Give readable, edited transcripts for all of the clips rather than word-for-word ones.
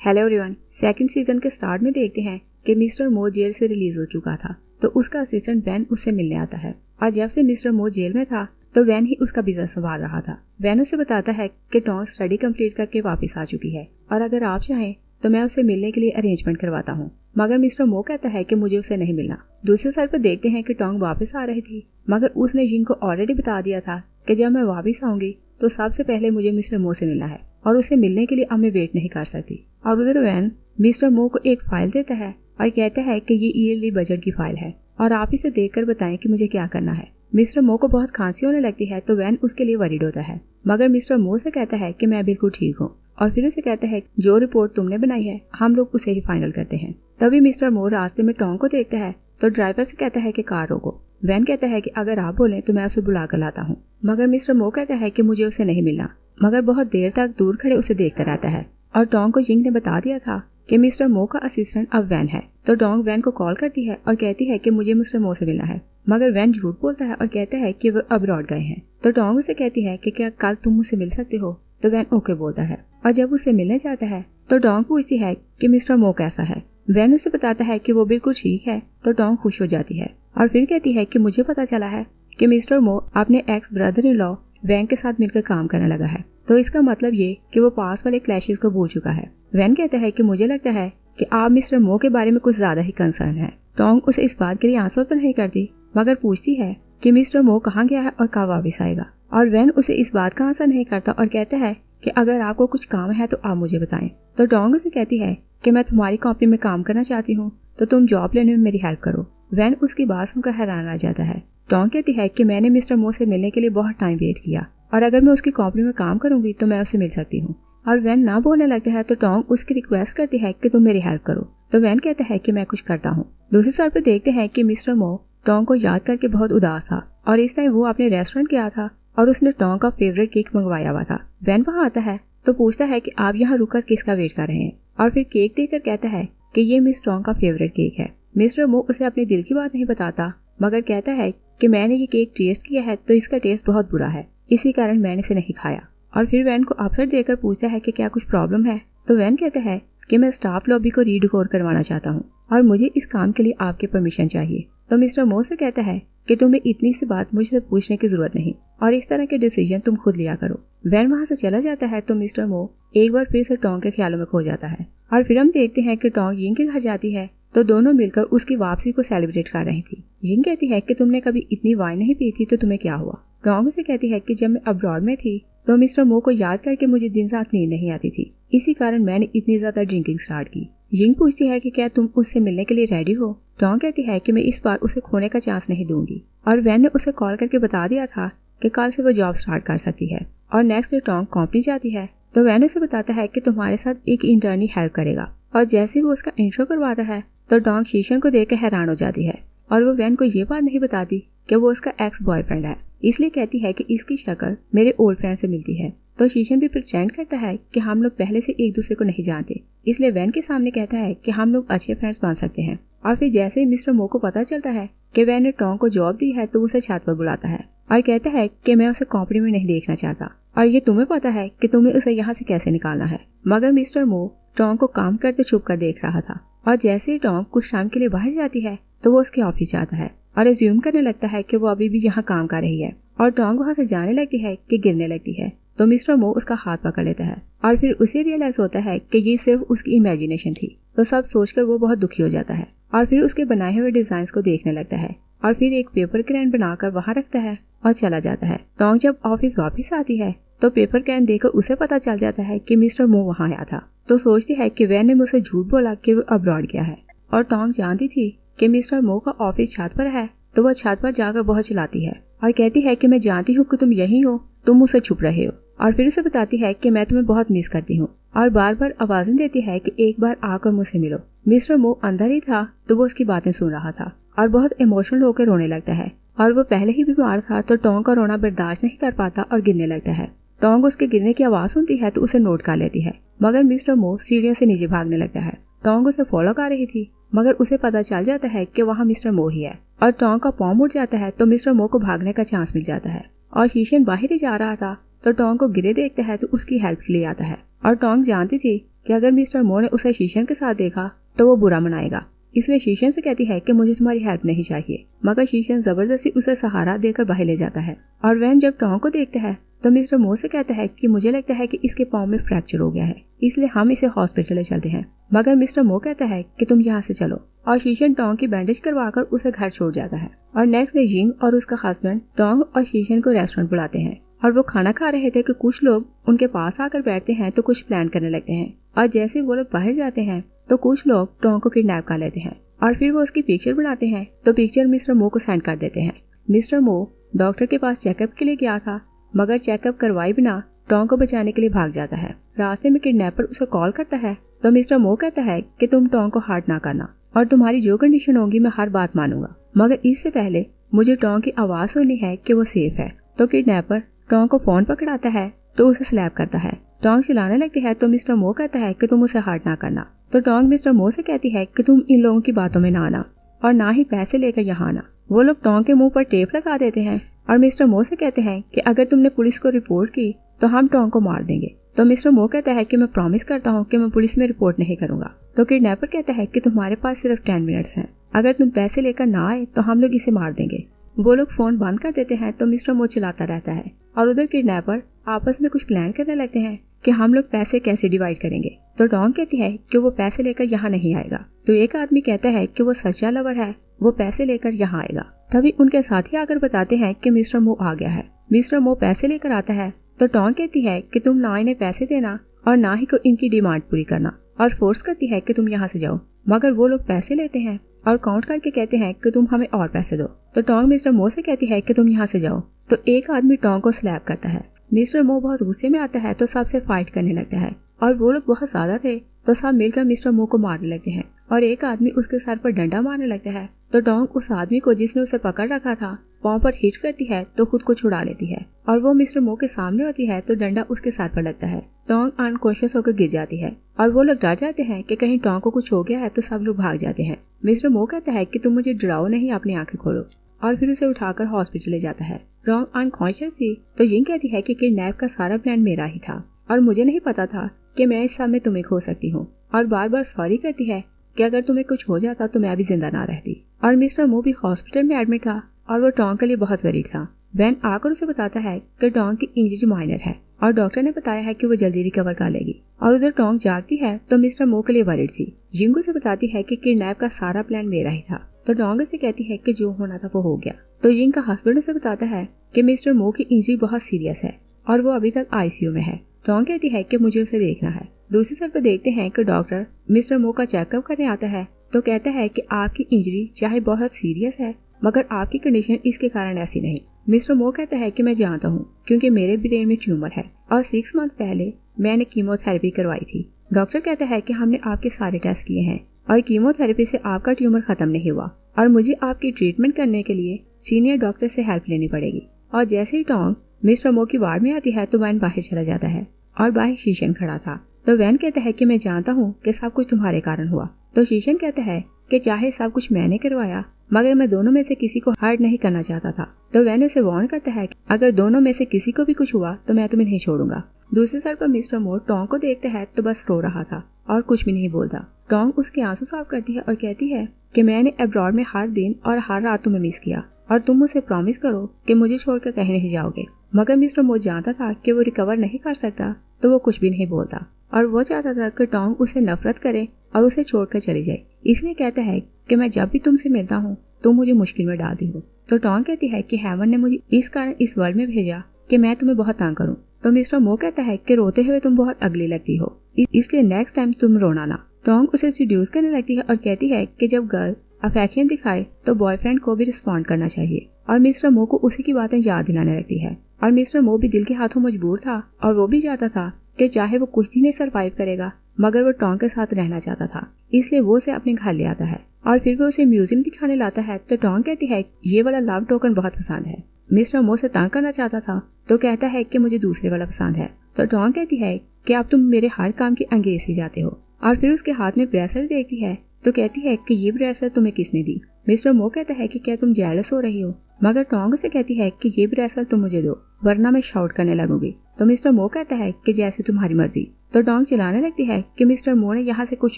Hello everyone, second season के start में देखते हैं कि मिस्टर मो जेल से रिलीज हो चुका था तो उसका असिस्टेंट वैन उससे मिलने आता है और जब से मिस्टर मो जेल में था तो वैन ही उसका बिजनेस संभाल रहा था। वैन उसे बताता है कि टोंग स्टडी कंप्लीट करके वापस आ चुकी है और अगर आप चाहें तो मैं उससे मिलने के लिए अरेंजमेंट करवाता हूँ, मगर मिस्टर मो कहता है कि मुझे उससे नहीं मिलना। दूसरी साइड पर देखते हैं कि टोंग वापस आ रही थी मगर उसने जिंग को ऑलरेडी बता दिया था कि जब मैं वापस आऊंगी तो सबसे पहले मुझे मिस्टर मो से मिलना है और उसे मिलने के लिए अब मैं वेट नहीं कर सकती। और उधर वैन मिस्टर मो को एक फाइल देता है और कहता है कि ये ईयरली बजट की फाइल है और आप इसे देखकर बताएं कि मुझे क्या करना है। मिस्टर मो को बहुत खांसी होने लगती है तो वैन उसके लिए वरीड होता है मगर मिस्टर मो से कहता है कि मैं बिल्कुल ठीक हूँ और फिर उसे कहता है जो रिपोर्ट तुमने बनाई है हम लोग उसे ही फाइनल करते हैं। तभी मिस्टर मो रास्ते में टोंग को देखता है तो ड्राइवर से कहता है कि कार रोको। वैन कहता है कि अगर आप बोलें तो मैं उसे बुला कर लाता हूँ, मगर मिस्टर मो कहता है कि मुझे उसे नहीं मिलना, मगर बहुत देर तक दूर खड़े उसे देखता रहता है। और टोंग को जिंग ने बता दिया था कि मिस्टर मो का असिस्टेंट अब वैन है तो टोंग वैन को कॉल करती है और कहती है कि मुझे मिस्टर मो से मिलना है, मगर वैन झूठ बोलता है और कहता है कि वो अब्रॉड गए हैं। तो टोंग उसे कहती है कि क्या कल तुम मुझसे मिल सकते हो, तो वैन ओके बोलता है और जब उसे मिलने जाता है तो टोंग पूछती है कि मिस्टर मो कैसा है। वैन उसे बताता है कि वो बिल्कुल ठीक है तो टोंग खुश हो जाती है और फिर कहती है कि मुझे पता चला है कि मिस्टर मो अपने ex brother in law Van के साथ मिलकर काम करने लगा है, तो इसका मतलब ये कि वो पास वाले क्लैशेस को भूल चुका है। वैन कहता है कि मुझे लगता है कि आप मिस्टर मो के बारे में कुछ ज्यादा ही कंसर्न है। टोंग उसे इस बात के लिए आंसर तो नहीं करती मगर पूछती है कि मिस्टर मो कहाँ गया है और कब वापस आएगा, और वैन उसे इस बात का आंसर नहीं करता और कहता है कि अगर आपको कुछ काम है तो आप मुझे बताएं। तो टोंग उसे कहती है कि मैं तुम्हारी कंपनी में काम करना चाहती हूँ तो तुम जॉब लेने में मेरी हेल्प करो। वैन उसकी बात सुनकर हैरान आ जाता है। टोंग कहती है कि मैंने मिस्टर मो से मिलने के लिए बहुत टाइम वेट किया और अगर मैं उसकी कंपनी में काम करूंगी तो मैं उससे मिल सकती हूँ। और वैन ना बोलने लगता है तो टोंग उसकी रिक्वेस्ट करती है कि तुम मेरी हेल्प करो, तो वैन कहता है कि मैं कुछ करता हूँ। दूसरी साइड पे देखते हैं कि मिस्टर मो टोंग को याद करके बहुत उदास था और इस टाइम वो अपने रेस्टोरेंट गया था और उसने टोंग का फेवरेट केक मंगवाया हुआ था। वैन वहाँ आता है तो पूछता है कि आप यहाँ रुककर किसका वेट कर रहे हैं, और फिर केक देकर कहता है कि ये मिस टोंग का फेवरेट केक है। मिस्टर मो उसे अपने दिल की बात नहीं बताता मगर कहता है कि मैंने ये केक टेस्ट किया है तो इसका टेस्ट बहुत बुरा है, इसी कारण मैंने इसे नहीं खाया। और फिर वैन को अवसर देकर पूछता है कि क्या कुछ प्रॉब्लम है, तो वैन कहता है कि मैं स्टाफ लॉबी को रीडेकोर करवाना चाहता हूँ और मुझे इस काम के लिए आपकी परमिशन चाहिए। तो मिस्टर मो से कहता है कि तुम्हें इतनी सी बात मुझसे पूछने की जरूरत नहीं और इस तरह के डिसीजन तुम खुद लिया करो। वैन वहाँ से चला जाता है तो मिस्टर मो एक बार फिर से टोंग के ख्यालों में खो जाता है और फिर हम देखते हैं कि टोंग यिंग के घर जाती है तो दोनों मिलकर उसकी वापसी को सेलिब्रेट कर रही थी। यिंग कहती है कि तुमने कभी इतनी वाइन नहीं पी थी तो तुम्हें क्या हुआ। टोंग उसे कहती है कि जब मैं अब्रॉड में थी तो मिस्टर मो को याद करके मुझे दिन रात नींद नहीं आती थी, इसी कारण मैंने इतनी ज्यादा ड्रिंकिंग स्टार्ट की। यिंग पूछती है कि क्या तुम उससे मिलने के लिए रेडी हो। टोंग कहती है कि मैं इस बार उसे खोने का चांस नहीं दूंगी और वैन ने उसे कॉल करके बता दिया था कि कल से वो जॉब स्टार्ट कर सकती है। और नेक्स्ट डे टोंग कंपनी जाती है तो वैन उसे बताता है कि तुम्हारे साथ एक इंटर्नी हेल्प करेगा और जैसे वो उसका इंट्रो करवाता है तो टोंग शीशन को देख कर हैरान हो जाती है और वो वैन को ये बात नहीं बताती कि वो उसका एक्स बॉयफ्रेंड है, इसलिए कहती है कि इसकी शक्ल मेरे ओल्ड फ्रेंड से मिलती है। तो शीशन भी प्रिटेंड करता है कि हम लोग पहले से एक दूसरे को नहीं जानते, इसलिए वैन के सामने कहता है कि हम लोग अच्छे फ्रेंड्स बन सकते हैं। और फिर जैसे ही मिस्टर मो को पता चलता है कि वैन ने टोंग को जॉब दी है तो उसे छत पर बुलाता है और कहता है कि मैं उसे कंपनी में नहीं देखना चाहता और ये तुम्हें पता है कि तुम्हें उसे यहाँ से कैसे निकालना है। मगर मिस्टर मो टोंग को काम करते छुप कर देख रहा था और जैसे ही टोंग कुछ टाइम के लिए बाहर जाती है तो वो उसके ऑफिस जाता है और एज्यूम करने लगता है कि वो अभी भी यहाँ काम कर रही है और टोंग वहाँ से जाने लगती है कि गिरने लगती है तो मिस्टर मो उसका हाथ पकड़ लेता है और फिर उसे रियलाइज होता है कि ये सिर्फ उसकी इमेजिनेशन थी। तो सब सोचकर वो बहुत दुखी हो जाता है और फिर उसके बनाए हुए डिजाइन्स को देखने लगता है और फिर एक पेपर क्रेन बनाकर वहाँ रखता है और चला जाता है। टोंग जब ऑफिस वापस आती है तो पेपर क्रेन देखकर उसे पता चल जाता है कि मिस्टर मो वहाँ आया था, तो सोचती है कि वैन ने मुझसे झूठ बोला कि वो अब्रॉड गया है। और टोंग जानती थी कि मिस्टर मो का ऑफिस छत पर है तो वह छत पर जाकर बहुत चिल्लाती है और कहती है कि मैं जानती हूँ कि तुम यही हो, तुम मुझसे छुप रहे हो। और फिर उसे बताती है कि मैं तुम्हें बहुत मिस करती हूँ और बार बार आवाजें देती है कि एक बार आकर मुझसे मिलो। मिस्टर मो अंदर ही था तो वो उसकी बातें सुन रहा था और बहुत इमोशनल होकर रोने लगता है और वो पहले ही बीमार था तो टोंग का रोना बर्दाश्त नहीं कर पाता और गिरने लगता है। टोंग उसके गिरने की आवाज सुनती है तो उसे नोट कर लेती है मगर मिस्टर मो सीढ़ियों से नीचे भागने लगता है। टोंग उसे फॉलो कर रही थी मगर उसे पता चल जाता है कि वहाँ मिस्टर मो ही है और टोंग का पाँव मुड़ जाता है तो मिस्टर मो को भागने का चांस मिल जाता है और शीशन बाहर ही जा रहा था तो टोंग को गिरे देखता है तो उसकी हेल्प के लिए आता है और टोंग जानती थी कि अगर मिस्टर मो ने उसे शीशन के साथ देखा तो वो बुरा मनाएगा, इसलिए शीशन से कहती है कि मुझे तुम्हारी हेल्प नहीं चाहिए। मगर शीशन जबरदस्ती उसे सहारा देकर बाहर ले जाता है और वैन जब टोंग को देखता है तो मिस्टर मो से कहता है कि मुझे लगता है कि इसके पाँव में फ्रैक्चर हो गया है, इसलिए हम इसे हॉस्पिटल ले चलते हैं। मगर मिस्टर मो कहता है कि तुम यहाँ से चलो और शीशन टोंग की बैंडेज करवाकर उसे घर छोड़ जाता है। और नेक्स्ट डे जिंग और उसका हस्बैंड टोंग और शीशन को रेस्टोरेंट बुलाते हैं और वो खाना खा रहे थे कि कुछ लोग उनके पास आकर बैठते हैं तो कुछ प्लान करने लगते हैं। और जैसे वो लोग बाहर जाते हैं तो कुछ लोग टोंग को किडनैप कर लेते हैं और फिर वो उसकी पिक्चर बनाते हैं तो पिक्चर मिस्टर मो को सेंड कर देते हैं। मिस्टर मो डॉक्टर के पास चेकअप के लिए गया था, मगर चेकअप करवाए बिना टोंग को बचाने के लिए भाग जाता है। रास्ते में किडनैपर उसे कॉल करता है तो मिस्टर मो कहता है कि तुम टोंग को हर्ट ना करना और तुम्हारी जो कंडीशन होगी मैं हर बात मानूंगा, मगर इससे पहले मुझे टोंग की आवाज सुननी है कि वो सेफ है। तो किडनैपर टोंग को फोन पकड़ाता है तो उसे स्लैप करता है। टोंग चिल्लाने लगती है तो मिस्टर मो कहता है कि तुम उसे हर्ट ना करना। तो टोंग मिस्टर मो से कहती है कि तुम इन लोगों की बातों में ना आना और ना ही पैसे लेकर यहाँ आना। वो लोग टोंग के मुंह पर टेप लगा देते हैं और मिस्टर मो से कहते हैं कि अगर तुमने पुलिस को रिपोर्ट की तो हम टोंग को मार देंगे। तो मिस्टर मो कहता है कि मैं प्रॉमिस करता हूँ कि मैं पुलिस में रिपोर्ट नहीं करूंगा। तो किडनैपर कहता है कि तुम्हारे पास सिर्फ 10 मिनट्स हैं, अगर तुम पैसे लेकर ना आए तो हम लोग इसे मार देंगे। वो लोग फोन बंद कर देते हैं तो मिस्टर मो चिल्लाता रहता है और उधर किडनैपर आपस में कुछ प्लान करने लगते हैं कि हम लोग पैसे कैसे डिवाइड करेंगे। तो टोंग कहती है कि वो पैसे लेकर यहाँ नहीं आएगा। तो एक आदमी कहता है कि वो सच्चा लवर है, वो पैसे लेकर यहाँ आएगा। तभी उनके साथी आकर बताते हैं कि मिस्टर मो आ गया है। मिस्टर मो पैसे लेकर आता है तो टोंग कहती है कि तुम ना इन्हें पैसे देना और ना ही को इनकी डिमांड पूरी करना और फोर्स करती है कि तुम यहाँ से जाओ। मगर वो लोग पैसे लेते हैं और काउंट करके कहते हैं कि तुम हमें और पैसे दो। तो टोंग मिस्टर मो से कहती है कि तुम यहाँ से जाओ। तो एक आदमी टोंग को स्लैप करता है। मिस्टर मो बहुत गुस्से में आता है तो सबसे फाइट करने लगता है और वो लोग बहुत ज्यादा थे तो सब मिलकर मिस्टर मो को मारने लगते हैं और एक आदमी उसके सर पर डंडा मारने लगता है। तो टोंग उस आदमी को जिसने उसे पकड़ रखा था पांव पर हिट करती है तो खुद को छुड़ा लेती है और वो मिस्टर मो के सामने होती है तो डंडा उसके सर पर लगता है। टोंग अनकॉन्शियस होकर गिर जाती है और वो लोग डर जाते हैं कि कहीं टोंग को कुछ हो गया है तो सब लोग भाग जाते हैं। मिस्टर मो कहता है कि तुम मुझे डराओ नहीं, अपनी आंखें खोलो और फिर उसे उठाकर हॉस्पिटल ले जाता है। टोंग अनकॉन्शियस थी तो जिंग कहती है कि किडनैप का सारा प्लान मेरा ही था और मुझे नहीं पता था कि मैं इस सब में तुम्हें खो सकती हूँ और बार बार सॉरी करती है कि अगर तुम्हें कुछ हो जाता तो मैं भी जिंदा ना रहती। और मिस्टर मो भी हॉस्पिटल में एडमिट था और वो टोंग के लिए बहुत वरीड था। बेन आकर उसे बताता है कि टोंग की इंजरी माइनर है और डॉक्टर ने बताया है कि वो जल्दी रिकवर कर लेगी। और उधर टोंग जागती है तो मिस्टर मो के लिए वरीड थी। जिंग उसे बताती है कि किडनैप का सारा प्लान मेरा ही था। तो टोंग से कहती है कि जो होना था वो हो गया। तो जिंग का हस्बैंड उसे बताता है कि मिस्टर मो की इंजरी बहुत सीरियस है और वो अभी तक आईसीयू में है। टोंग कहती है कि मुझे उसे देखना है। दूसरी तरफ पर देखते हैं कि डॉक्टर मिस्टर मो का चेकअप करने आता है तो कहता है कि आपकी इंजरी चाहे बहुत सीरियस है मगर आपकी कंडीशन इसके कारण ऐसी नहीं। मिस्टर मो कहता है कि मैं जानता हूँ क्योंकि मेरे ब्रेन में ट्यूमर है और 6 मंथ पहले मैंने कीमोथेरेपी करवाई थी। डॉक्टर कहता है कि हमने आपके सारे टेस्ट किए हैं और कीमोथेरेपी से आपका ट्यूमर खत्म नहीं हुआ और मुझे आपकी ट्रीटमेंट करने के लिए सीनियर डॉक्टर से हेल्प लेनी पड़ेगी। और जैसे ही टोंग मिस्टर मो की वार्ड में आती है तो वैन बाहर चला जाता है और बाहर शीशन खड़ा था। तो वैन कहता है कि मैं जानता हूँ कि सब कुछ तुम्हारे कारण हुआ। तो शीशन कहता है कि चाहे सब कुछ मैंने करवाया मगर मैं दोनों में से किसी को हर्ट नहीं करना चाहता था। तो वैन उसे वार्न करता है कि अगर दोनों में से किसी को भी कुछ हुआ तो मैं तुम्हें नहीं छोड़ूंगा। दूसरी तरफ पर मिस्टर मो टोंग को देखता है तो बस रो रहा था और कुछ भी नहीं बोलता। टोंग उसके आंसू साफ करती है और कहती है कि मैंने अब्रॉड में हर दिन और हर रात तुम्हें मिस किया और तुम मुझे प्रॉमिस करो कि मुझे छोड़कर कहीं नहीं जाओगे। मगर मिस्टर मो जानता था कि वो रिकवर नहीं कर सकता तो वो कुछ भी नहीं बोलता और वो चाहता था कि टोंग उसे नफरत करे और उसे छोड़कर चली जाए। इसलिए कहता है कि मैं जब भी तुमसे मिलता हूँ तुम मुझे मुश्किल में डालती हो। तो टोंग कहती है कि हेवन ने मुझे इस कारण इस वर्ल्ड में भेजा कि मैं तुम्हें बहुत तंग करूँ। तो मिस्टर मो कहता है कि रोते हुए तुम बहुत अगली लगती हो, इसलिए नेक्स्ट टाइम तुम रोना ना। टोंग उसे सीड्यूस करने लगती है और कहती है कि जब गर्ल अफेक्शन दिखाए तो बॉयफ्रेंड को भी रिस्पॉन्ड करना चाहिए और मिस्टर मो को उसी की बातें याद दिलाने लगती है। और मिस्टर मो भी दिल के हाथों मजबूर था और वो भी चाहता था कि चाहे वो कुछ दिन सरवाइव करेगा मगर वो टोंग के साथ रहना चाहता था, इसलिए वो उसे अपने घर ले आता है और फिर वो उसे म्यूजियम दिखाने लाता है। तो टोंग कहती है ये वाला लव टोकन बहुत पसंद है। मिस्टर मो से तंग करना चाहता था तो कहता है कि मुझे दूसरे वाला पसंद है। तो टोंग कहती है कि अब तुम मेरे हर काम की अंगेज सी जाते हो और फिर उसके हाथ में ब्रेसलेट देखती है तो कहती है कि ये ब्रेसलेट तुम्हें किसने दी। मिस्टर मो कहता है कि क्या तुम जेलस हो रही हो, मगर टोंग उसे कहती है कि ये ब्रेसलेट तुम मुझे दो वरना मैं शाउट करने लगूंगी। तो मिस्टर मो कहता है कि जैसे तुम्हारी मर्जी। तो टोंग चिल्लाने लगती है कि मिस्टर मो ने यहाँ से कुछ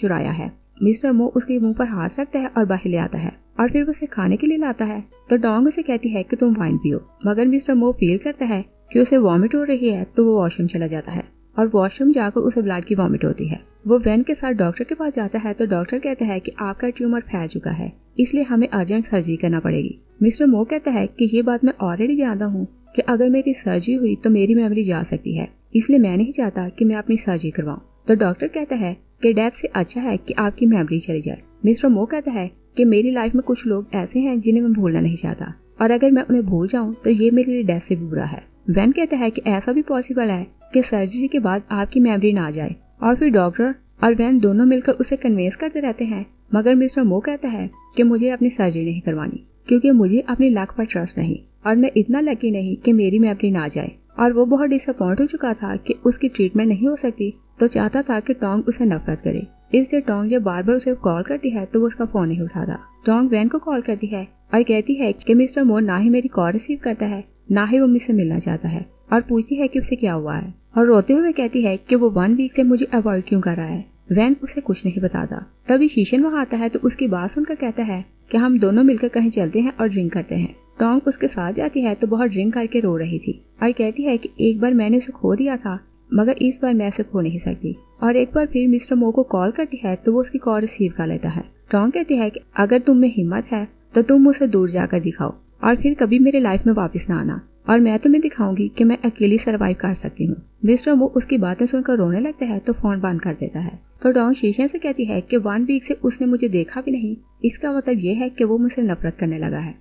चुराया है। मिस्टर मो उसके मुंह पर हाथ रखता है और बाहर ले आता है और फिर उसे खाने के लिए लाता है। तो टोंग उसे कहती है कि तुम वाइन पियो, मगर मिस्टर मो फील करता है कि उसे वॉमिट हो रही है तो वो वॉशरूम चला जाता है और वॉशरूम जाकर उसे ब्लड की वॉमिट होती है। वो वैन के साथ डॉक्टर के पास जाता है तो डॉक्टर कहता है कि आपका ट्यूमर फैल चुका है, इसलिए हमें अर्जेंट सर्जरी करना पड़ेगी। मिस्टर मो कहता है कि ये बात मैं ऑलरेडी जानता हूँ कि अगर मेरी सर्जरी हुई तो मेरी मेमोरी जा सकती है, इसलिए मैं नहीं चाहता कि मैं अपनी सर्जरी करवाऊं। तो डॉक्टर कहता है कि डेथ से अच्छा है कि आपकी मेमोरी चली जाए। मिस्टर मो कहता है कि मेरी लाइफ में कुछ लोग ऐसे हैं जिन्हें मैं भूलना नहीं चाहता और अगर मैं उन्हें भूल जाऊं तो ये मेरे लिए डेथ से भी बुरा है। वैन कहता है कि ऐसा भी पॉसिबल है कि सर्जरी के बाद आपकी मेमोरी ना जाए और फिर डॉक्टर और वैन दोनों मिलकर उसे कन्विंस करते रहते हैं, मगर मिस्टर मो कहता है कि मुझे अपनी सर्जरी नहीं करवानी क्योंकि मुझे अपनी लक पर ट्रस्ट नहीं और मैं इतना लकी नहीं कि मेरी मेमोरी ना जाए। और वो बहुत डिसअपॉइंट हो चुका था कि उसकी ट्रीटमेंट नहीं हो सकती, तो चाहता था कि टोंग उसे नफरत करे। इसलिए टोंग जब बार बार उसे कॉल करती है तो वो उसका फोन नहीं उठाता। टोंग वैन को कॉल करती है और कहती है कि मिस्टर मो ना ही मेरी कॉल रिसीव करता है ना ही वो मुझसे मिलना चाहता है और पूछती है कि उसे क्या हुआ है और रोते हुए कहती है कि वो 1 वीक से मुझे अवॉइड क्यों कर रहा है। वैन उसे कुछ नहीं बताता। तभी शीशन वहाँ आता है तो उसकी बात सुनकर कहता है कि हम दोनों मिलकर कहीं चलते हैं और ड्रिंक करते हैं। टोंग उसके साथ जाती है तो बहुत ड्रिंक करके रो रही थी और कहती है कि एक बार मैंने उसे खो दिया था मगर इस बार मैं उसे खो नहीं सकती। और एक बार फिर मिस्टर मो को कॉल करती है तो वो उसकी कॉल रिसीव कर लेता है। टोंग कहती है कि अगर तुम में हिम्मत है तो तुम उसे दूर जाकर दिखाओ और फिर कभी मेरे लाइफ में वापस ना आना और मैं तुम्हें दिखाऊंगी कि मैं अकेली सर्वाइव कर सकती हूँ। मिस्टर मो उसकी बातें सुनकर रोने लगता है तो फोन बंद कर देता है। तो टोंग शीशे से कहती है कि 1 वीक से उसने मुझे देखा भी नहीं, इसका मतलब ये है कि वो मुझसे नफरत करने लगा है।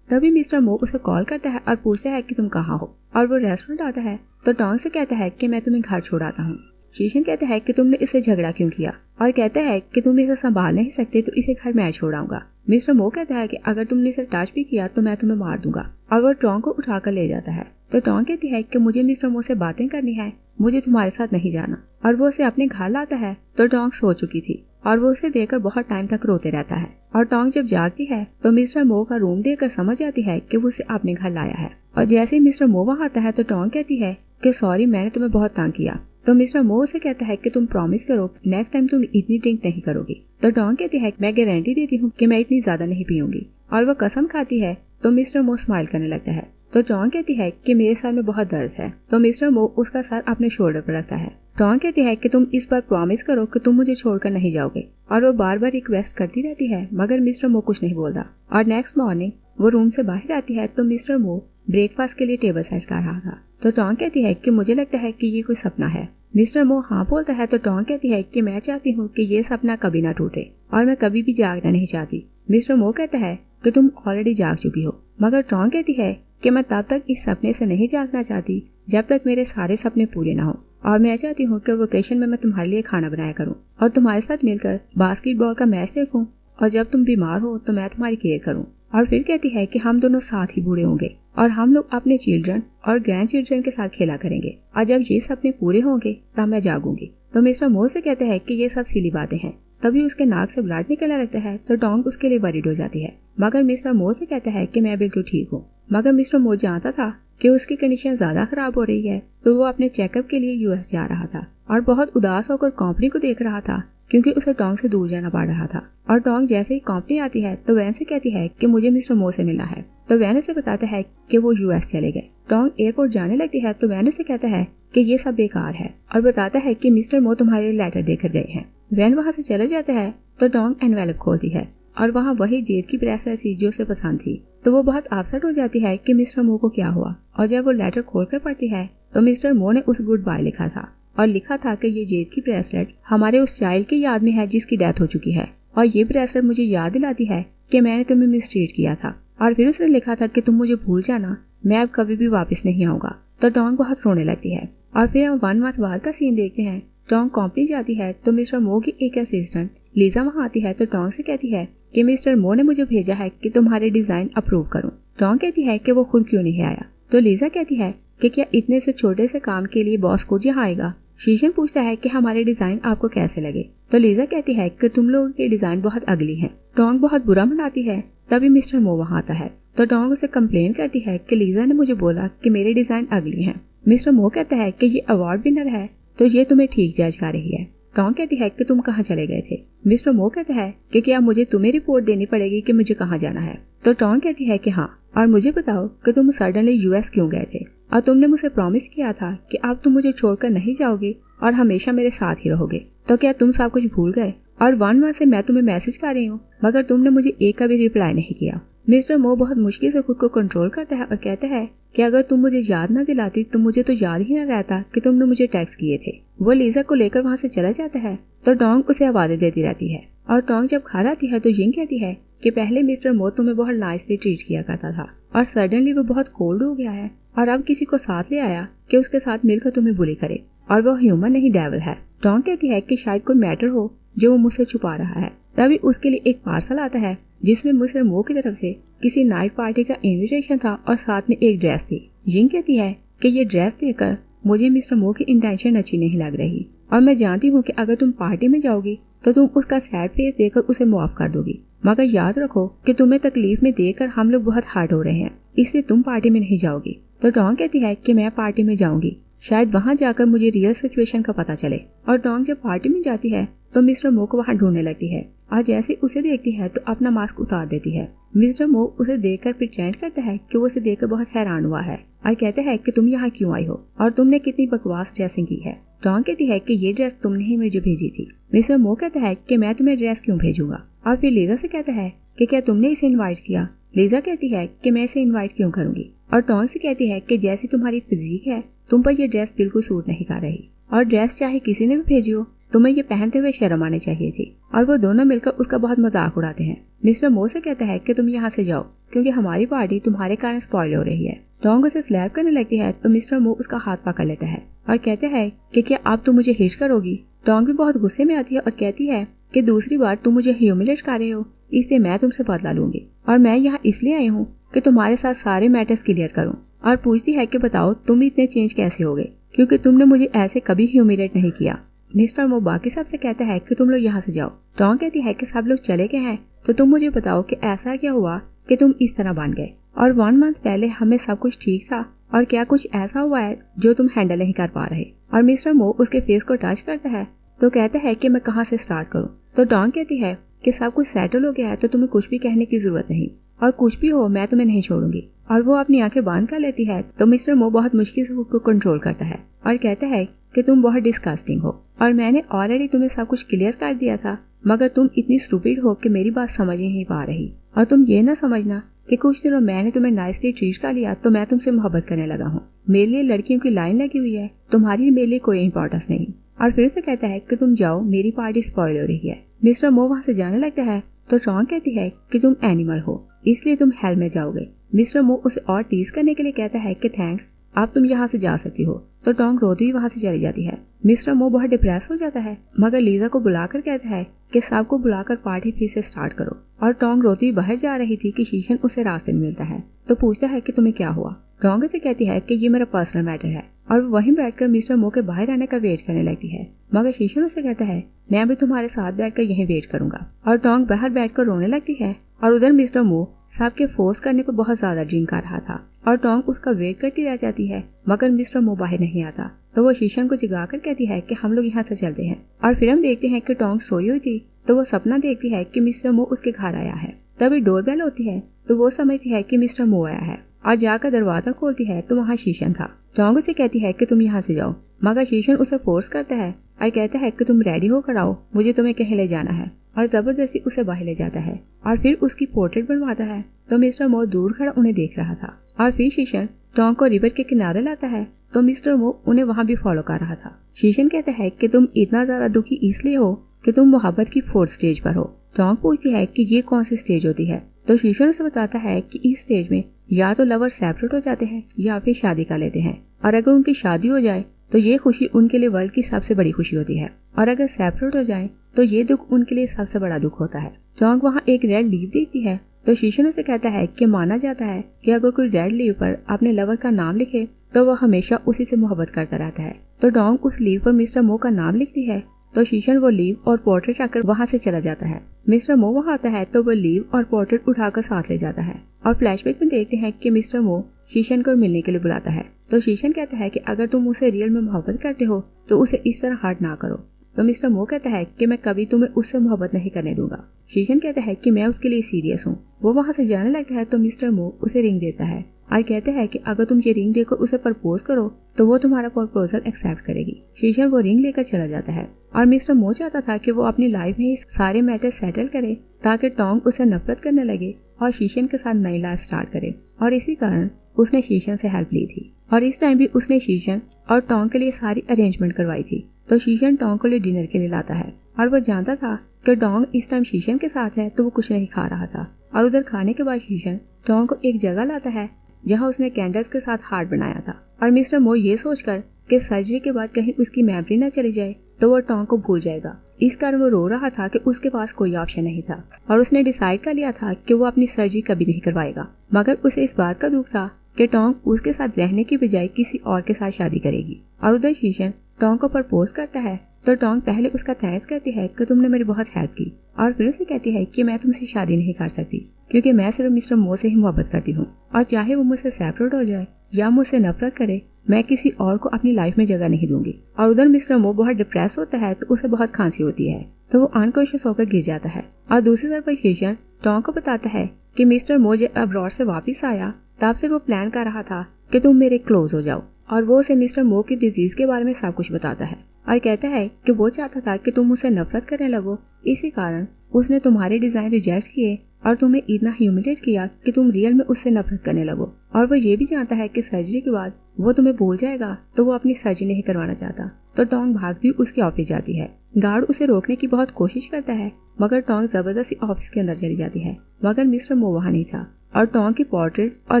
तभी मिस्टर मो उसे कॉल करता है और पूछता है कि तुम कहाँ हो और वो रेस्टोरेंट आता है। तो टोंग से कहता है कि मैं तुम्हें घर छोड़ आता हूँ। शीशन कहता है कि तुमने इससे झगड़ा क्यों किया और कहता है कि तुम इसे संभाल नहीं सकते तो इसे घर मैं छोड़ाऊंगा। मिस्टर मो कहता है कि अगर तुमने इसे टच भी किया तो मैं तुम्हें मार दूंगा और वो टोंग को उठाकर ले जाता है। तो टोंग कहती है कि मुझे मिस्टर मो से बातें करनी है, मुझे तुम्हारे साथ नहीं जाना और वो उसे अपने घर लाता है। तो टोंग सो चुकी थी और वो उसे देखकर बहुत टाइम तक रोते रहता है और टोंग जब जागती है तो मिस्टर मो का रूम देखकर समझ जाती है कि वो उसे अपने घर लाया है। और जैसे ही मिस्टर मो वहाँ आता है तो टोंग कहती है कि सॉरी मैंने तुम्हें बहुत तंग किया। तो मिस्टर मो उसे कहता है कि तुम प्रॉमिस करो नेक्स्ट टाइम तुम इतनी ड्रिंक नहीं करोगी। तो टोंग कहती है मैं गारंटी देती हूँ कि मैं इतनी ज्यादा नहीं पीऊंगी और वो कसम खाती है। तो मिस्टर मो स्माइल करने लगता है। तो टोंग कहती है कि मेरे सर में बहुत दर्द है। तो मिस्टर मो उसका सर अपने शोल्डर पर रखता है। टोंग कहती है कि तुम इस बार प्रॉमिस करो कि तुम मुझे छोड़कर नहीं जाओगे और वो बार बार रिक्वेस्ट करती रहती है मगर मिस्टर मो कुछ नहीं बोलता। और नेक्स्ट मॉर्निंग वो रूम से बाहर आती है तो मिस्टर मो ब्रेकफास्ट के लिए टेबल सेट कर रहा था। तो टोंग कहती है कि मुझे लगता है कि ये कोई सपना है। मिस्टर मो हाँ बोलता है तो टोंग कहती है कि मैं चाहती हूँ कि ये सपना कभी ना टूटे और मैं कभी भी जागना नहीं चाहती। मिस्टर मो कहता है कि तुम ऑलरेडी जाग चुकी हो, मगर टोंग कहती है कि मैं तब तक इस सपने से नहीं जागना चाहती जब तक मेरे सारे सपने पूरे ना हो और मैं चाहती हूँ कि वेकेशन में मैं तुम्हारे लिए खाना बनाया करूँ और तुम्हारे साथ मिलकर बास्केटबॉल का मैच देखूँ और जब तुम बीमार हो तो मैं तुम्हारी केयर करूँ। और फिर कहती है कि हम दोनों साथ ही बूढ़े होंगे और हम लोग अपने चिल्ड्रन और ग्रैंड चिल्ड्रन के साथ खेला करेंगे और जब ये सपने पूरे होंगे तब मैं जागूंगी। तो मिस्टर मो से कहते हैं कि ये सब सिली बातें हैं। तभी उसके नाक से ब्लड निकलने लगता है तो टोंग उसके लिए वरीड हो जाती है, मगर मिस्टर मो से कहता है कि मैं बिल्कुल ठीक हूँ। मगर मिस्टर मो जानता था कि उसकी कंडीशन ज्यादा खराब हो रही है तो वो अपने चेकअप के लिए यूएस जा रहा था और बहुत उदास होकर कंपनी को देख रहा था क्योंकि उसे टोंग से दूर जाना पड़ रहा था। और टोंग जैसे ही कंपनी आती है तो वैन से कहती है कि मुझे मिस्टर मो से मिलना है। तो वैन उसे बताता है कि वो यूएस चले गए। टोंग एयरपोर्ट जाने लगती है तो वैन उसे कहता है कि ये सब बेकार है और बताता है कि मिस्टर मो तुम्हारे लेटर देकर गए हैं। वैन वहाँ से चले जाता है तो टोंग एनवेलप खोलती है और वहाँ वही जेद की ब्रेसलेट थी जो उसे पसंद थी। तो वो बहुत अपसेट हो जाती है कि मिस्टर मो को क्या हुआ और जब वो लेटर खोलकर पढ़ती है तो मिस्टर मो ने उस गुड बाय लिखा था और लिखा था कि ये जेद की ब्रेसलेट हमारे उस चाइल्ड की याद में है जिसकी डेथ हो चुकी है और ये ब्रेसलेट मुझे याद दिलाती है कि मैंने तुम्हें मिसट्रीट किया था। और फिर उसने लिखा था कि तुम मुझे भूल जाना, मैं अब कभी भी वापस नहीं आऊंगा। तो टोंग बहुत रोने लगती है और फिर हम 1 मंथ बाद का सीन देखते हैं। टोंग कंपनी जाती है तो मिस्टर मो की एक असिस्टेंट लीजा वहाँ आती है तो टोंग से कहती है कि मिस्टर मो ने मुझे भेजा है कि तुम्हारे डिजाइन अप्रूव करूं। टोंग कहती है कि वो खुद क्यों नहीं आया। तो लीजा कहती है कि क्या इतने से छोटे से काम के लिए बॉस खुद यहाँ आएगा। शीशन पूछता है कि हमारे डिजाइन आपको कैसे लगे। तो लीजा कहती है कि तुम लोगों के डिजाइन बहुत अगली हैं। टोंग बहुत बुरा मनाती है। तभी मिस्टर मो वहाँ आता है तो टोंग उसे कंप्लेन करती है कि लीजा ने मुझे बोला कि मेरे डिजाइन अगली हैं। मिस्टर मो कहता है कि ये अवार्ड विनर है तो ये तुम्हें ठीक जज कर रही है। टोंग कहती है कि तुम कहाँ चले गए थे। मिस्टर मो कहता है कि क्या मुझे तुम्हें रिपोर्ट देनी पड़ेगी कि मुझे कहाँ जाना है। तो टोंग कहती है कि हाँ, और मुझे बताओ कि तुम सडनली यूएस क्यों गए थे और तुमने मुझे प्रॉमिस किया था कि अब तुम मुझे छोड़कर नहीं जाओगे और हमेशा मेरे साथ ही रहोगे। तो क्या तुम सब कुछ भूल गए? और 1 मंथ से मैं तुम्हें मैसेज कर रही हूँ मगर तुमने मुझे एक का भी रिप्लाई नहीं किया। मिस्टर मो बहुत मुश्किल से खुद को कंट्रोल करता है और कहता है कि अगर तुम मुझे याद न दिलाती तो मुझे तो याद ही न रहता कि तुमने मुझे टेक्स्ट किए थे। वो लीजा को लेकर वहाँ से चला जाता है तो टोंग उसे आवाज़ें देती रहती है और टोंग जब घर आती है तो जिंग कहती है कि पहले मिस्टर मो तुम्हें बहुत नाइसली ट्रीट किया करता था और सडनली वो बहुत कोल्ड हो गया है और अब किसी को साथ ले आया कि उसके साथ मिलकर तुम्हें बुली करे और वो ह्यूमन नहीं डेविल है। टोंग कहती है कि शायद कोई मैटर हो जो वो मुझसे छुपा रहा है। तभी उसके लिए एक पार्सल आता है जिसमें मिस्टर मो की तरफ से किसी नाइट पार्टी का इन्विटेशन था और साथ में एक ड्रेस थी। जिंग कहती है कि ये ड्रेस देखकर मुझे मिस्टर मो की इंटेंशन अच्छी नहीं लग रही और मैं जानती हूँ कि अगर तुम पार्टी में जाओगी तो तुम उसका सैड फेस देखकर उसे माफ कर दोगी, मगर याद रखो कि तुम्हें तकलीफ में देखकर हम लोग बहुत हर्ट हो रहे हैं, इसलिए तुम पार्टी में नहीं जाओगी। तो टोंग कहती है कि मैं पार्टी में जाऊंगी, शायद वहाँ जाकर मुझे रियल सिचुएशन का पता चले। और टोंग जब पार्टी में जाती है तो मिस्टर मो को वहाँ ढूंढने लगती है और जैसे उसे देखती है तो अपना मास्क उतार देती है। मिस्टर मो उसे देखकर प्रिटेंड करता है कि वो उसे देखकर बहुत हैरान हुआ है और कहता है कि तुम यहाँ क्यों आई हो और तुमने कितनी बकवास ड्रेसिंग की है। टोंग कहती है कि ये ड्रेस तुमने ही मुझे भेजी थी। मिस्टर मो कहता है कि मैं तुम्हें ड्रेस क्यों भेजूंगा और फिर लीजा से कहता है कि क्या तुमने इसे इन्वाइट किया। लीजा कहती है कि मैं इसे इन्वाइट क्यों करूंगी और टोंग से कहती है कि जैसी तुम्हारी फिजिक है तुम पर यह ड्रेस बिल्कुल सूट नहीं कर रही और ड्रेस चाहे किसी ने भी भेजी हो तुम्हें ये पहनते हुए शर्म आनी चाहिए थी। और वो दोनों मिलकर उसका बहुत मजाक उड़ाते हैं। मिस्टर मो से कहता है कि तुम यहाँ से जाओ क्योंकि हमारी पार्टी तुम्हारे कारण स्पॉइल हो रही है। टोंग उसे स्लैप करने लगती है तो मिस्टर मो उसका हाथ पकड़ लेता है और कहते हैं कि क्या अब तुम मुझे हिट करोगी। टोंग भी बहुत गुस्से में आती है और कहती है कि दूसरी बार तुम मुझे ह्यूमिलेट कर रहे हो इसलिए मैं तुमसे बदला लूंगी और मैं यहाँ इसलिए आई हूँ कि तुम्हारे साथ सारे मैटर्स क्लियर करूँ। और पूछती है कि बताओ तुम इतने चेंज कैसे हो गए क्योंकि तुमने मुझे ऐसे कभी ह्यूमिलेट नहीं किया। मिस्टर मो बाकी सबसे कहता है कि तुम लोग यहाँ से जाओ। टोंग कहती है कि सब लोग चले गए हैं तो तुम मुझे बताओ कि ऐसा क्या हुआ कि तुम इस तरह बन गए और 1 मंथ पहले हमें सब कुछ ठीक था और क्या कुछ ऐसा हुआ है जो तुम हैंडल नहीं कर पा रहे। और मिस्टर मो उसके फेस को टच करता है तो कहता है कि मैं कहाँ से स्टार्ट करूँ। तो टोंग कहती है कि सब कुछ सेटल हो गया है तो तुम्हें कुछ भी कहने की जरूरत नहीं और कुछ भी हो मैं तुम्हें नहीं छोड़ूंगी। और वो अपनी आंखें बंद कर लेती है तो मिस्टर मो बहुत मुश्किल से खुद को कंट्रोल करता है और कहता है कि तुम बहुत डिस्कस्टिंग हो और मैंने ऑलरेडी तुम्हें सब कुछ क्लियर कर दिया था मगर तुम इतनी स्टूपिड हो कि मेरी बात समझ ही नहीं पा रही। और तुम ये ना समझना कि कुछ दिनों मैंने तुम्हें नाइसली ट्रीट कर लिया तो मैं तुमसे मोहब्बत करने लगा हूँ। मेरे लिए लड़कियों की लाइन लगी हुई है, तुम्हारी मेरे लिए कोई इंपॉर्टेंस नहीं। और फिर से कहता है कि तुम जाओ मेरी पार्टी स्पॉइल हो रही है। मिस्टर मो वहाँ से जाने लगता है तो टोंग कहती है कि तुम एनिमल हो इसलिए तुम हेल में जाओगे। मिस्टर मो उसे और टीज करने के लिए कहता है कि थैंक्स अब तुम यहाँ से जा सकती हो। तो टोंग रोती हुई वहाँ से चली जाती है। मिस्टर मो बहुत डिप्रेस हो जाता है मगर लीजा को बुलाकर कहता है कि सबको बुलाकर पार्टी फिर से स्टार्ट करो। और टोंग रोती हुई बाहर जा रही थी कि शीशन उसे रास्ते में मिलता है तो पूछता है कि तुम्हें क्या हुआ। टोंग से कहती है कि ये मेरा पर्सनल मैटर है और वो वहीं बैठकर मिस्टर मो के बाहर आने का वेट करने लगती है मगर शीशन उसे कहता है मैं भी तुम्हारे साथ बैठकर यहीं वेट करूंगा। और टोंग बाहर बैठकर रोने लगती है और उधर मिस्टर मो सबके फोर्स करने पर बहुत ज्यादा ड्रिंक कर रहा था और टोंग उसका वेट करती रह जाती है मगर मिस्टर मो बाहर नहीं आता। तो वो शीशन को जगाकर कहती है कि हम लोग यहाँ से चलते हैं। और फिर हम देखते हैं कि टोंग सोई हुई थी तो वो सपना देखती है कि मिस्टर मो उसके घर आया है। तभी डोरबेल होती है तो वो समझती है कि मिस्टर मो आया है और जाकर दरवाजा खोलती है तो वहाँ शीशन था। टोंग उसे कहती है कि तुम यहाँ से जाओ मगर शीशन उसे फोर्स करता है और कहता है कि तुम रेडी होकर आओ, मुझे तुम्हें कहीं ले जाना है। और जबरदस्ती उसे बाहर ले जाता है और फिर उसकी पोर्ट्रेट बनवाता है। तो मिस्टर मो दूर खड़ा उन्हें देख रहा था और फिर शीशन टोंग को रिवर के किनारे लाता है तो मिस्टर मो उन्हें वहाँ भी फॉलो कर रहा था। शीशन कहता है कि तुम इतना ज्यादा दुखी इसलिए हो कि तुम मोहब्बत की 4th स्टेज पर हो। टोंग पूछती है कि ये कौन सी स्टेज होती है तो शीशन उसे बताता है कि इस स्टेज में या तो लवर सेपरेट हो जाते हैं या फिर शादी कर लेते हैं और अगर उनकी शादी हो जाए तो ये खुशी उनके लिए वर्ल्ड की सबसे बड़ी खुशी होती है और अगर सेपरेट हो जाए तो ये दुख उनके लिए सबसे बड़ा दुख होता है। टोंग वहाँ एक रेड लीव देखती है तो शीशन उसे कहता है कि माना जाता है कि अगर कोई रेड लीव पर अपने लवर का नाम लिखे तो वह हमेशा उसी से मोहब्बत करता रहता है। तो टोंग उस लीव पर मिस्टर मो का नाम लिखती है तो शीशन वो लीव और पोर्ट्रेट रखकर वहाँ से चला जाता है। मिस्टर मो वहाँ आता है तो वो लीव और पोर्ट्रेट उठाकर साथ ले जाता है और फ्लैशबैक में देखते हैं कि मिस्टर मो शीशन को मिलने के लिए बुलाता है। तो शीशन कहता है कि अगर तुम उसे रियल में मोहब्बत करते हो तो उसे इस तरह हर्ट ना करो। तो मिस्टर मो कहता है कि मैं कभी तुम्हें उससे मोहब्बत नहीं करने दूंगा। शीशन कहता है कि मैं उसके लिए सीरियस हूँ। वो वहाँ से जाने लगता है तो मिस्टर मो उसे रिंग देता है और कहते हैं कि अगर तुम ये रिंग देकर उसे प्रपोज करो तो वो तुम्हारा प्रपोजल एक्सेप्ट करेगी। शीशन वो रिंग लेकर चला जाता है और मिस्टर मो चाहता था कि वो अपनी लाइफ में ही सारे मैटर सेटल करे ताकि टोंग उसे नफरत करने लगे और शीशन के साथ नई लाइफ स्टार्ट करे, और इसी कारण उसने शीशन से हेल्प ली थी। और इस टाइम भी उसने शीशन और टोंग के लिए सारी अरेंजमेंट करवाई थी। तो शीशन टोंग को लिए डिनर के लिए लाता है और वो जानता था कि टोंग इस टाइम शीशन के साथ है तो वो कुछ नहीं खा रहा था। और उधर खाने के बाद शीशन टोंग को एक जगह लाता है जहाँ उसने कैंडल्स के साथ हार्ट बनाया था। और मिस्टर मो ये सोचकर कि सर्जरी के बाद कहीं उसकी मेमोरी न चली जाए तो वो टोंग को भूल जाएगा, इस कारण वो रो रहा था कि उसके पास कोई ऑप्शन नहीं था और उसने डिसाइड कर लिया था कि वो अपनी सर्जरी कभी नहीं करवाएगा। मगर उसे इस बात का दुख था कि टोंग उसके साथ रहने की बजाय किसी और के साथ शादी करेगी। और उधर शीशन टोंग को प्रपोज करता है तो टोंग पहले उसका थैंक्स करती है कि तुमने मेरी बहुत हेल्प की, और फिर उसे कहती है कि मैं तुमसे शादी नहीं कर सकती क्योंकि मैं सिर्फ मिस्टर मो से ही मोहब्बत करती हूँ, और चाहे वो मुझसे सेपरेट हो जाए या मुझसे नफरत करे, मैं किसी और को अपनी लाइफ में जगह नहीं दूंगी। और उधर मिस्टर मो बहुत डिप्रेस होता है तो उसे बहुत खांसी होती है तो वो अनकॉन्शियस होकर गिर जाता है। और दूसरी तरफ शीशन टोंग को बताता है कि मिस्टर मो जब अब्रॉड से वापिस आया तब से वो प्लान कर रहा था कि तुम मेरे क्लोज हो जाओ, और वो उसे मिस्टर मो की डिजीज के बारे में सब कुछ बताता है और कहता है कि वो चाहता था कि तुम उसे नफरत करने लगो, इसी कारण उसने तुम्हारे डिजाइन रिजेक्ट किए और तुम्हें इतना ह्यूमिलेट किया कि तुम रियल में उससे नफरत करने लगो। और वो ये भी जानता है कि सर्जरी के बाद वो तुम्हें भूल जाएगा तो वो अपनी सर्जरी नहीं करवाना चाहता। तो टोंग भागती हुई उसके ऑफिस जाती है। गार्ड उसे रोकने की बहुत कोशिश करता है मगर टोंग जबरदस्ती ऑफिस के अंदर चली जाती है, मगर मिस्टर मो वहाँ नहीं था और टोंग की पोर्ट्रेट और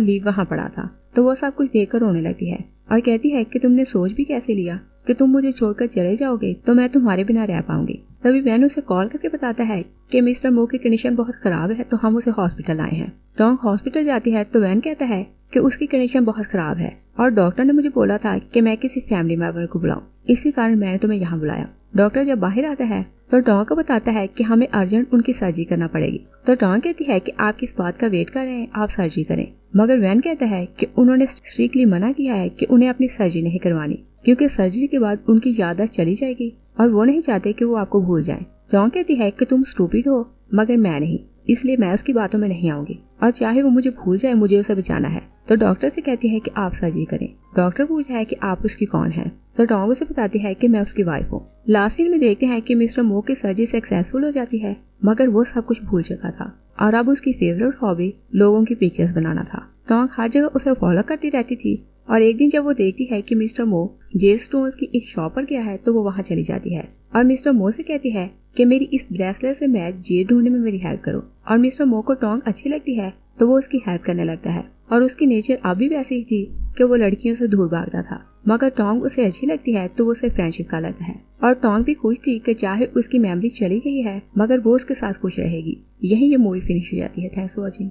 लीव वहाँ पड़ा था। तो वो सब कुछ देखकर रोने लगती है और कहती है कि तुमने सोच भी कैसे लिया कि तुम मुझे छोड़कर चले जाओगे तो मैं तुम्हारे बिना रह पाऊंगी। तभी वैन उसे कॉल करके बताता है कि मिस्टर मो की कंडीशन बहुत खराब है तो हम उसे हॉस्पिटल लाए हैं। टोंग हॉस्पिटल जाती है तो वैन कहता है कि उसकी कंडीशन बहुत खराब है और डॉक्टर ने मुझे बोला था कि मैं किसी फैमिली मेंबर को बुलाऊं, इसी कारण मैंने तुम्हें यहाँ बुलाया। डॉक्टर जब बाहर आता है तो टोंग को बताता है कि हमें अर्जेंट उनकी सर्जरी करना पड़ेगी। तो टोंग कहती है कि आप किस बात का वेट कर रहे हैं, आप सर्जरी करें। मगर वैन कहता है कि उन्होंने स्ट्रिक्टली मना किया है कि उन्हें अपनी सर्जरी नहीं करवानी क्योंकि सर्जरी के बाद उनकी याददाश्त चली जाएगी और वो नहीं चाहते कि वो आपको भूल जाएं। टोंग कहती है कि तुम स्टूपिड हो मगर मैं नहीं, इसलिए मैं उसकी बातों में नहीं आऊंगी और चाहे वो मुझे भूल जाए मुझे उसे बचाना है। तो डॉक्टर से कहती है कि आप सर्जरी करें। डॉक्टर पूछता है कि आप उसकी कौन है तो टोंग उसे बताती है कि मैं उसकी वाइफ हूँ। लास्ट सीन में देखते हैं कि मिस्टर मो की सर्जरी सक्सेसफुल हो जाती है मगर वो सब कुछ भूल चुका था और अब उसकी फेवरेट हॉबी लोगों की पिक्चर्स बनाना था। टोंग हर जगह उसे फॉलो करती रहती थी और एक दिन जब वो देखती है कि मिस्टर मो जेल स्टोन्स की एक शॉप पर गया है तो वो वहाँ चली जाती है और मिस्टर मो से कहती है कि मेरी इस ब्रेसलेट से मैच जेल ढूंढने में मेरी हेल्प करो। और मिस्टर मो को टोंग अच्छी लगती है तो वो उसकी हेल्प करने लगता है और उसकी नेचर अब भी वैसी ही थी कि वो लड़कियों से दूर भागता था, मगर टोंग उसे अच्छी लगती है तो वो उसे फ्रेंडशिप कर लेता है। और टोंग भी खुश थी कि चाहे उसकी मेमोरी चली गई है मगर वो उसके साथ खुश रहेगी। यही ये मूवी फिनिश हो जाती है। Thanks for watching.